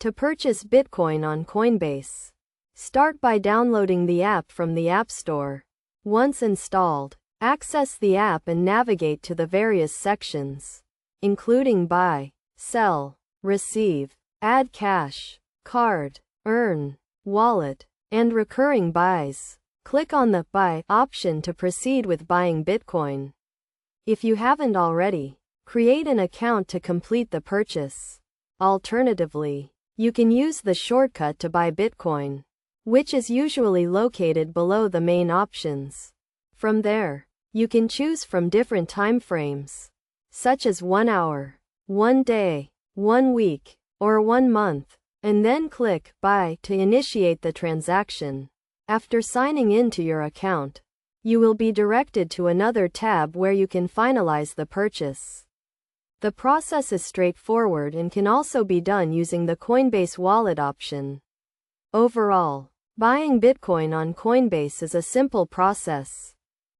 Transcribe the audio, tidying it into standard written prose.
To purchase Bitcoin on Coinbase, start by downloading the app from the App Store. Once installed, access the app and navigate to the various sections, including buy, sell, receive, add cash, card, earn, wallet, and recurring buys. Click on the Buy option to proceed with buying Bitcoin. If you haven't already, create an account to complete the purchase. Alternatively, you can use the shortcut to buy Bitcoin, which is usually located below the main options. From there, you can choose from different time frames, such as 1 hour, 1 day, 1 week, or 1 month, and then click Buy to initiate the transaction. After signing into your account, you will be directed to another tab where you can finalize the purchase. The process is straightforward and can also be done using the Coinbase wallet option. Overall, buying Bitcoin on Coinbase is a simple process.